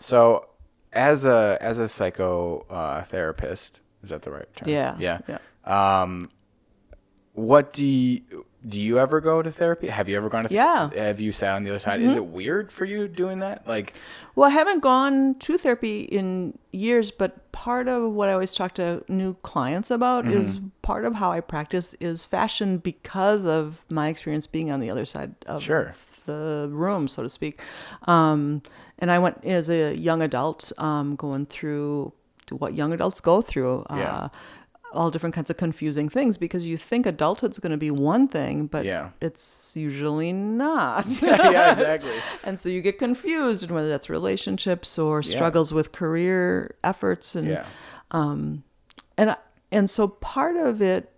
So as a psychotherapist, is that the right term? Yeah. Yeah. Yeah. What do you ever go to therapy? Have you ever gone to therapy? Yeah. Have you sat on the other side? Is it weird for you doing that? Like, Well, I haven't gone to therapy in years, but part of what I always talk to new clients about is part of how I practice is fashioned because of my experience being on the other side of Sure. the room, so to speak. And I went as a young adult, going through what young adults go through. Yeah. All different kinds of confusing things because you think adulthood's going to be one thing, but Yeah. it's usually not. Yeah, exactly. And so you get confused, and whether that's relationships or struggles with career efforts, and Yeah. and so part of it,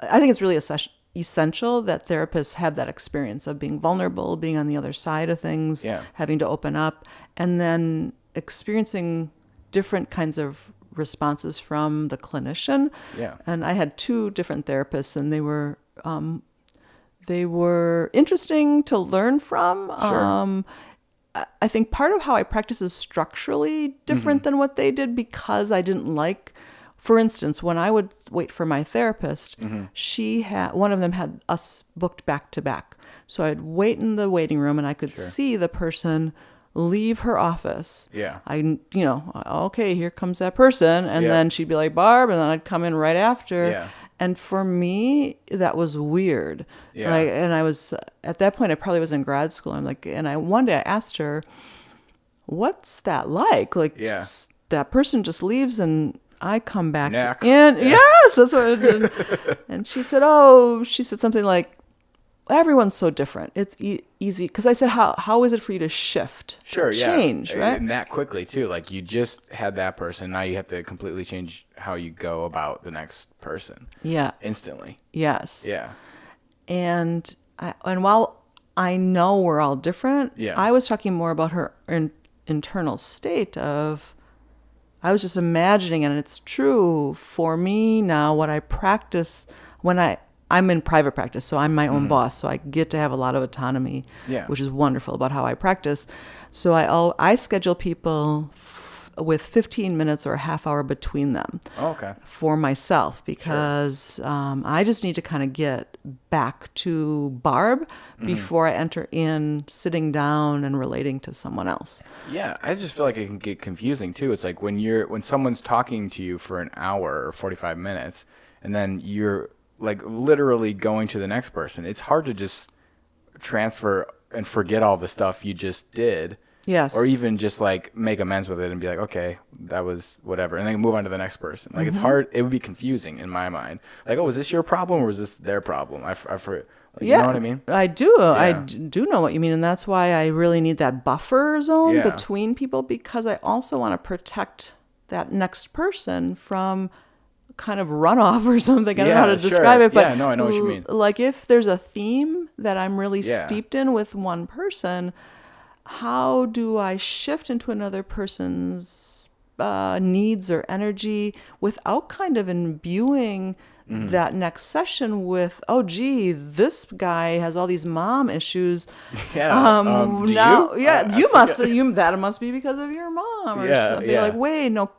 I think it's really essential that therapists have that experience of being vulnerable, being on the other side of things, Yeah. having to open up, and then experiencing different kinds of responses from the clinician. Yeah. And I had two different therapists, and they were interesting to learn from. Sure. I think part of how I practice is structurally different than what they did because I didn't like, for instance, when I would wait for my therapist, one of them had us booked back to back. So I'd wait in the waiting room and I could see the person leave her office. Yeah. Okay, here comes that person. And then she'd be like, Barb, and then I'd come in right after. Yeah. And for me, that was weird. Yeah. And I was, at that point, I probably was in grad school. One day I asked her, what's that like? That person just leaves and I come back Next. in. Yeah. Yes, that's what I did. And she said something like, everyone's so different. It's easy. Because I said, how is it for you to shift? Sure, change, right? And that quickly, too. Like, you just had that person. Now you have to completely change how you go about the next person. Yeah. Instantly. Yes. Yeah. And while I know we're all different, I was talking more about her internal state of, I was just imagining, and it's true for me now, what I practice when I'm in private practice, so I'm my own boss, so I get to have a lot of autonomy, which is wonderful about how I practice. So I schedule people with 15 minutes or a half hour between them for myself because I just need to kind of get back to Barb before I enter in sitting down and relating to someone else. Yeah, I just feel like it can get confusing too. It's like when someone's talking to you for an hour or 45 minutes and then you're like literally going to the next person. It's hard to just transfer and forget all the stuff you just did. Yes. Or even just like make amends with it and be like, okay, that was whatever. And then move on to the next person. Like it's hard. It would be confusing in my mind. Like, oh, was this your problem or was this their problem? I forget. You know what I mean? I do. Yeah. I do know what you mean. And that's why I really need that buffer zone between people because I also want to protect that next person from kind of runoff or something. I don't know how to describe it, but yeah, no, I know what you mean. Like if there's a theme that I'm really steeped in with one person, how do I shift into another person's needs or energy without kind of imbuing that next session with, oh, gee, this guy has all these mom issues. Yeah. Do now, you? Yeah, I that must be because of your mom or something. Yeah. Like, wait, no,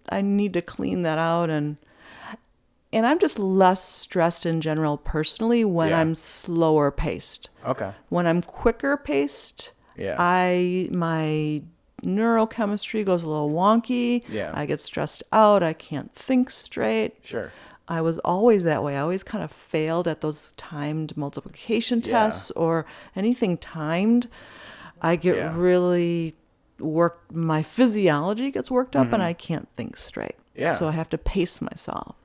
I need to clean that out. And I'm just less stressed in general personally when I'm slower paced. Okay. When I'm quicker paced, my neurochemistry goes a little wonky. Yeah. I get stressed out. I can't think straight. Sure. I was always that way. I always kind of failed at those timed multiplication tests or anything timed. I get really worked. My physiology gets worked up and I can't think straight. Yeah. So I have to pace myself.